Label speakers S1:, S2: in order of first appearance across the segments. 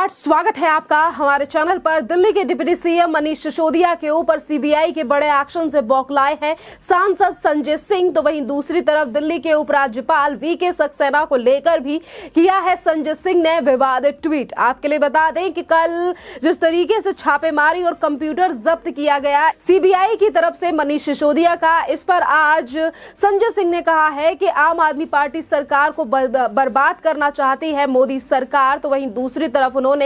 S1: नमस्कार, स्वागत है आपका हमारे चैनल पर। दिल्ली के डिप्टी सीएम मनीष सिसोदिया के ऊपर सीबीआई के बड़े एक्शन से बौखलाए हैं सांसद संजय सिंह। तो वहीं दूसरी तरफ दिल्ली के उपराज्यपाल वीके सक्सेना को लेकर भी किया है संजय सिंह ने विवादित ट्वीट। आपके लिए बता दें कि कल जिस तरीके से छापेमारी और कंप्यूटर जब्त किया गया सीबीआई की तरफ से मनीष सिसोदिया का, इस पर आज संजय सिंह ने कहा है कि आम आदमी पार्टी सरकार को बर्बाद करना चाहती है मोदी सरकार। तो वहीं दूसरी तरफ उन्होंने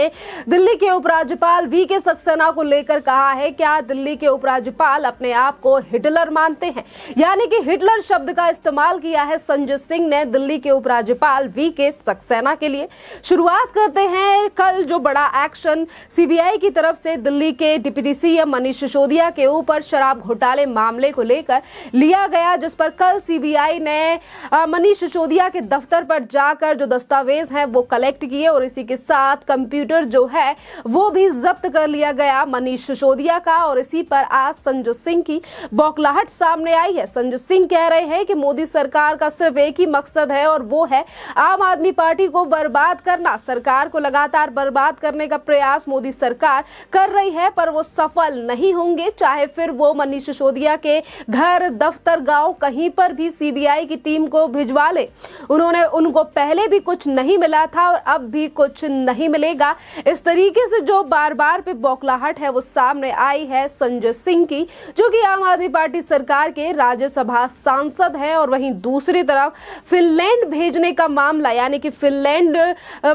S1: दिल्ली के उपराज्यपाल वीके सक्सेना को लेकर कहा है, क्या दिल्ली के उपराज्यपाल अपने आप को हिटलर मानते हैं? यानी कि हिटलर शब्द का इस्तेमाल किया है संजय सिंह ने दिल्ली के उपराज्यपाल वीके सक्सेना के लिए। शुरुआत करते हैं कल जो बड़ा एक्शन सीबीआई की तरफ से दिल्ली के डिप्टी सीएम मनीष सिसोदिया के ऊपर शराब घोटाले मामले को लेकर लिया गया, जिस पर कल सीबीआई ने मनीष सिसोदिया के दफ्तर पर जाकर जो दस्तावेज हैं वो कलेक्ट किए और इसी के साथ कंप्यूटर जो है वो भी जब्त कर लिया गया मनीष सिसोदिया का। और इसी पर आज संजय सिंह की बौखलाहट सामने आई है। संजय सिंह कह रहे हैं कि मोदी सरकार का सिर्फ एक ही मकसद है और वो है आम आदमी पार्टी को बर्बाद करना। सरकार को लगातार बर्बाद करने का प्रयास मोदी सरकार कर रही है, पर वो सफल नहीं होंगे, चाहे फिर वो मनीष सिसोदिया के घर, दफ्तर, गांव, कहीं पर भी सीबीआई की टीम को भिजवा ले। उनको पहले भी कुछ नहीं मिला था और अब भी कुछ नहीं मिलेगा। इस तरीके से जो बार बार पे बौखलाहट है वो सामने आई है संजय सिंह की, जो कि आम आदमी पार्टी सरकार के राज्यसभा सांसद हैं। और वहीं दूसरी तरफ फिनलैंड भेजने का मामला, यानी कि फिनलैंड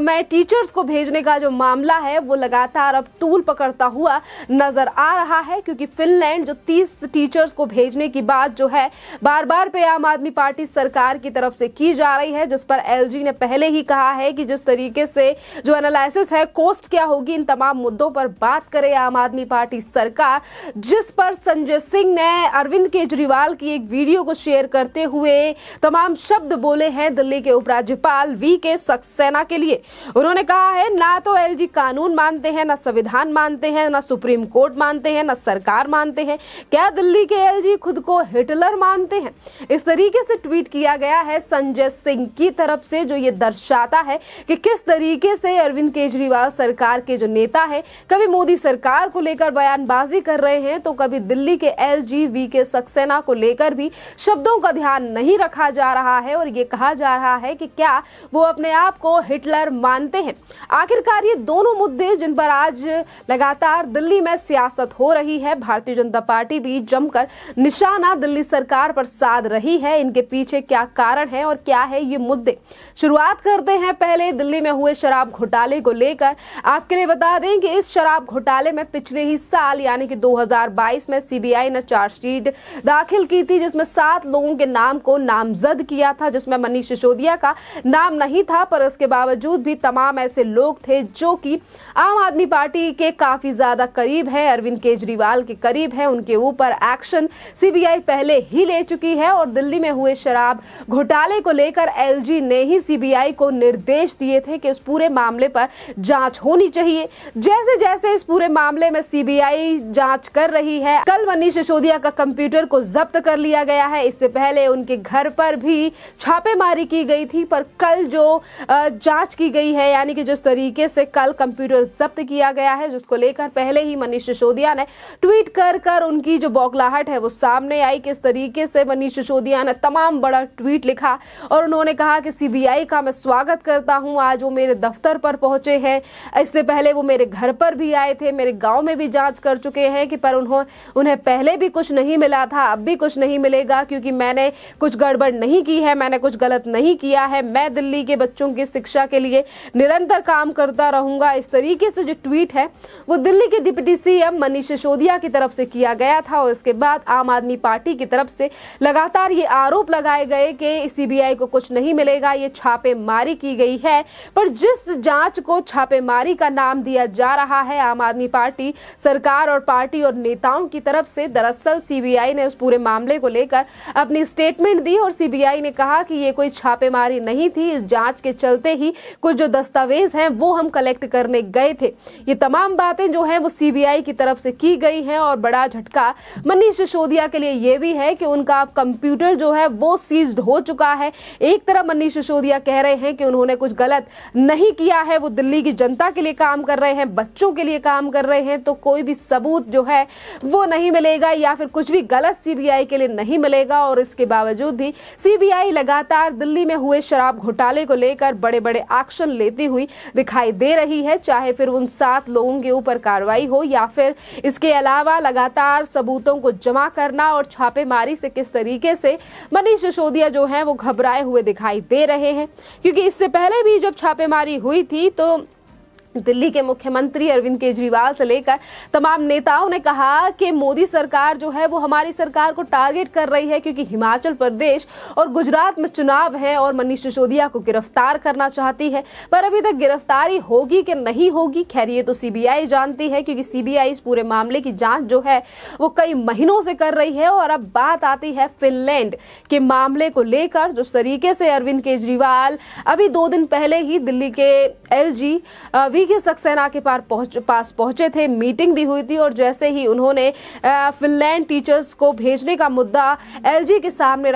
S1: में टीचर्स को भेजने का जो मामला है वो लगातार अब तूल पकड़ता हुआ नजर आ रहा है, क्योंकि फिनलैंड जो 30 टीचर्स को भेजने की बात जो है बार बार पे आम आदमी पार्टी सरकार की तरफ से की जा रही है, जिस पर एलजी ने पहले ही कहा है कि जिस तरीके से जो एनालिसिस है, कॉस्ट क्या होगी, इन तमाम मुद्दों पर बात करे आम आदमी पार्टी सरकार। जिस पर संजय सिंह ने अरविंद केजरीवाल की एक वीडियो को शेयर करते हुए तमाम शब्द बोले हैं दिल्ली के उपराज्यपाल वीके सक्सेना के लिए। उन्होंने कहा है, ना तो एलजी कानून मानते हैं, ना संविधान मानते हैं, ना सुप्रीम कोर्ट मानते हैं, ना सरकार मानते हैं। क्या दिल्ली के एलजी खुद को हिटलर मानते हैं? इस तरीके से ट्वीट किया गया है संजय सिंह की तरफ से, जो ये दर्शाता है कि किस तरीके से अरविंद केजरीवाल सरकार के जो नेता है कभी मोदी सरकार को लेकर बयानबाजी कर रहे हैं, तो कभी दिल्ली के एलजी वीके सक्सेना को लेकर भी शब्दों का ध्यान नहीं रखा जा रहा है और ये कहा जा रहा है कि क्या वो अपने आप को हिटलर मानते हैं। आखिरकार ये दोनों मुद्दे जिन पर आज लगातार दिल्ली में सियासत हो रही है, भारतीय जनता पार्टी भी जमकर निशाना दिल्ली सरकार पर साध रही है। इनके पीछे क्या कारण है और क्या है ये मुद्दे। शुरुआत करते हैं पहले दिल्ली में हुए शराब घोटाले को लेकर। आपके लिए बता दें कि इस शराब घोटाले में पिछले ही साल यानी कि 2022 में सीबीआई ने चार्जशीट दाखिल की थी, जिसमें 7 लोगों के नाम को नामजद किया था, जिसमें मनीष सिसोदिया का नाम नहीं था। पर उसके बावजूद भी तमाम ऐसे लोग थे जो कि आम आदमी पार्टी के काफी ज्यादा करीब है, अरविंद केजरीवाल के करीब है। उनके ऊपर एक्शन सीबीआई पहले ही ले चुकी है और दिल्ली में हुए शराब घोटाले को लेकर एलजी ने ही सीबीआई को निर्देश दिए थे कि इस पूरे मामले पर जांच होनी चाहिए। जैसे जैसे इस पूरे मामले में सीबीआई जांच कर रही है, कल मनीष सिसोदिया का कंप्यूटर को जब्त कर लिया गया है। इससे पहले उनके घर पर भी छापेमारी की गई थी, पर कल जो जांच की गई है, यानी कि जिस तरीके से कल कंप्यूटर जब्त किया गया है, जिसको लेकर पहले ही मनीष सिसोदिया ने ट्वीट कर उनकी जो बौखलाहट है वो सामने आई। किस तरीके से मनीष सिसोदिया ने तमाम बड़ा ट्वीट लिखा और उन्होंने कहा कि सीबीआई का मैं स्वागत करता हूं, आज वो मेरे दफ्तर पर पहुंचे हैं। इससे पहले वो मेरे घर पर भी आए थे, मेरे गांव में भी जांच कर चुके हैं कि पर उन्हें पहले भी कुछ नहीं मिला था, अब भी कुछ नहीं मिलेगा, क्योंकि मैंने कुछ गड़बड़ नहीं की है, मैंने कुछ गलत नहीं किया है। मैं दिल्ली के बच्चों की शिक्षा के लिए निरंतर काम करता रहूंगा। इस तरीके से जो ट्वीट है वो दिल्ली के डिप्टी सीएम मनीष सिसोदिया की तरफ से किया गया था। और इसके बाद आम आदमी पार्टी की तरफ से लगातार ये आरोप लगाए गए कि सीबीआई को कुछ नहीं मिलेगा, ये छापेमारी की गई है। पर जिस जांच को छापेमारी का नाम दिया जा रहा है आम आदमी पार्टी सरकार और पार्टी और नेताओं की तरफ से, दरअसल सीबीआई ने उस पूरे मामले को लेकर अपनी स्टेटमेंट दी और सीबीआई ने कहा कि ये कोई छापेमारी नहीं थी, इस जांच के चलते ही कुछ जो दस्तावेज हैं वो हम कलेक्ट करने गए थे। ये तमाम बातें जो हैं वो सीबीआई की तरफ से की गई हैं। और बड़ा झटका मनीष सिसोदिया के लिए ये भी है कि उनका कंप्यूटर जो है वो सीज्ड हो चुका है। एक तरफ मनीष सिसोदिया कह रहे हैं कि उन्होंने कुछ गलत नहीं किया है, वो दिल्ली की जनता के लिए काम कर रहे हैं, बच्चों के लिए काम कर रहे हैं, तो कोई भी सबूत जो है वो नहीं मिलेगा या फिर कुछ भी गलत सीबीआई के लिए नहीं मिलेगा। और इसके बावजूद भी सीबीआई लगातार दिल्ली में हुए शराब घोटाले को लेकर बड़े बड़े एक्शन लेती हुई दिखाई दे रही है, चाहे फिर उन 7 लोगों के ऊपर कार्रवाई हो या फिर इसके अलावा लगातार सबूतों को जमा करना। और छापेमारी से किस तरीके से मनीष सिसोदिया जो है वो घबराए हुए दिखाई दे रहे हैं, क्योंकि इससे पहले भी जब छापेमारी हुई थी तो दिल्ली के मुख्यमंत्री अरविंद केजरीवाल से लेकर तमाम नेताओं ने कहा कि मोदी सरकार जो है वो हमारी सरकार को टारगेट कर रही है, क्योंकि हिमाचल प्रदेश और गुजरात में चुनाव है और मनीष सिसोदिया को गिरफ्तार करना चाहती है। पर अभी तक गिरफ्तारी होगी कि नहीं होगी, खैर ये तो सीबीआई जानती है, क्योंकि सीबीआई इस पूरे मामले की जांच जो है वो कई महीनों से कर रही है। और अब बात आती है फिनलैंड के मामले को लेकर, जिस तरीके से अरविंद केजरीवाल अभी 2 दिन पहले ही दिल्ली के एलजी वीके सक्सेना के पास पहुंचे थे, मीटिंग भी हुई थी। और जैसे ही उन्होंने फिनलैंड टीचर्स को भेजने का मुद्दा एलजी के सामने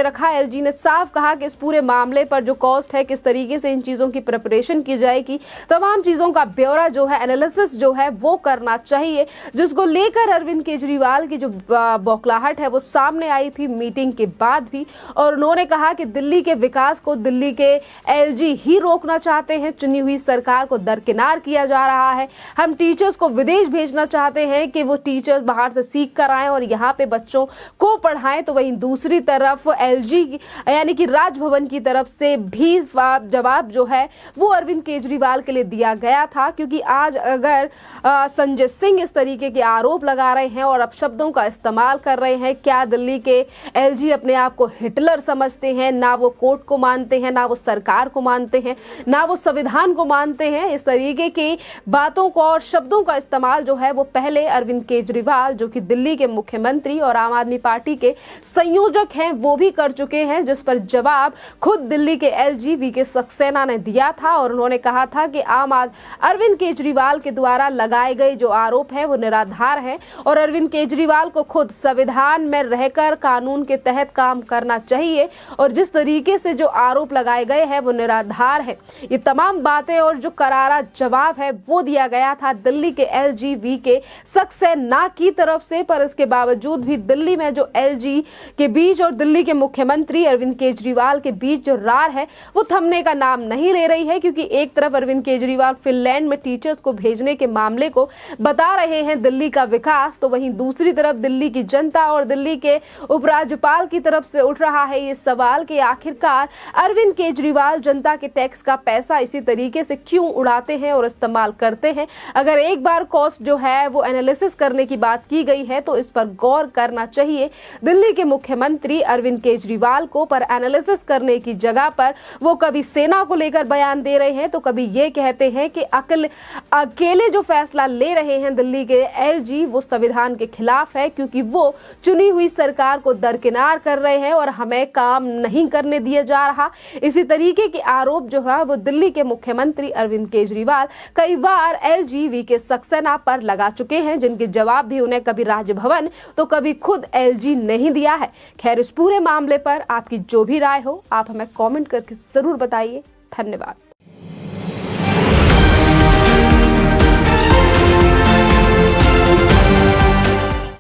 S1: रखा, एलजी ने साफ कहा कि इस पूरे मामले पर जो कॉस्ट है, किस तरीके से इन चीजों की प्रिपरेशन की जाएगी, तमाम चीजों का ब्यौरा जो है, एनालिसिस जो है वो करना चाहिए, जिसको लेकर अरविंद केजरीवाल की जो बौखलाहट है वो सामने आई थी मीटिंग के बाद भी। और उन्होंने कहा कि दिल्ली के विकास को दिल्ली के एलजी ही रोकना चाहते हैं, चुनी हुई सरकार को दरकिनार किया जा रहा है। हम टीचर्स को विदेश भेजना चाहते हैं कि वो टीचर्स बाहर से सीख कर आए और यहाँ पे बच्चों को पढ़ाएं। तो वहीं दूसरी तरफ एलजी यानी कि राजभवन की तरफ से भी जवाब जो है वो अरविंद केजरीवाल के लिए दिया गया था, क्योंकि आज अगर संजय सिंह इस तरीके के आरोप लगा रहे हैं और अपशब्दों का इस्तेमाल कर रहे हैं, क्या दिल्ली के एलजी अपने आप को हिटलर समझते हैं? ना वो कोर्ट को मानते हैं, ना वो सरकार को मानते हैं, ना वो संविधान को मानते हैं। इस तरीके की बातों को और शब्दों का इस्तेमाल जो है वो पहले अरविंद केजरीवाल, जो कि दिल्ली के मुख्यमंत्री और आम आदमी पार्टी के संयोजक हैं, वो भी कर चुके हैं, जिस पर जवाब खुद दिल्ली के एलजी वीके सक्सेना ने दिया था। और उन्होंने कहा था कि अरविंद केजरीवाल के द्वारा लगाए गए जो आरोप हैं वो निराधार हैं और अरविंद केजरीवाल को खुद संविधान में रहकर कानून के तहत काम करना चाहिए, और जिस तरीके से जो आरोप लगाए गए हैं वो निराधार है। ये तमाम बातें और जो करारा जवाब है वो दिया गया था दिल्ली के एलजी वीके सक्सेना की तरफ से। पर इसके बावजूद भी दिल्ली में जो एलजी के बीच और दिल्ली के मुख्यमंत्री अरविंद केजरीवाल के बीच जो रार है वो थमने का नाम नहीं ले रही है, क्योंकि एक तरफ अरविंद केजरीवाल फिनलैंड में टीचर्स को भेजने के मामले को बता रहे हैं दिल्ली का विकास, तो वहीं दूसरी तरफ दिल्ली की जनता और दिल्ली के उपराज्यपाल की तरफ से उठ रहा है ये सवाल कि आखिरकार अरविंद केजरीवाल जनता के टैक्स का पैसा इसी तरीके से क्यों उड़ाते हैं और इस्तेमाल करते हैं। अगर एक बार कॉस्ट जो है वो एनालिसिस करने की बात की गई है तो इस पर गौर करना चाहिए दिल्ली के मुख्यमंत्री अरविंद केजरीवाल को। पर एनालिसिस करने की जगह पर वो कभी सेना को लेकर बयान दे रहे हैं तो कभी ये कहते हैं कि अकेले जो फैसला ले रहे हैं दिल्ली के एलजी वो संविधान के खिलाफ है, क्योंकि वो चुनी हुई सरकार को दरकिनार कर रहे हैं और हमें काम नहीं करने दिया जा रहा। इसी तरीके के आरोप जो है वो दिल्ली के मुख्यमंत्री अरविंद केजरीवाल कई बार एलजी वीके सक्सेना पर लगा चुके हैं, जिनके जवाब भी उन्हें कभी राजभवन तो कभी खुद एलजी नहीं दिया है। खैर, इस पूरे मामले पर आपकी जो भी राय हो आप हमें कमेंट करके जरूर बताइए। धन्यवाद।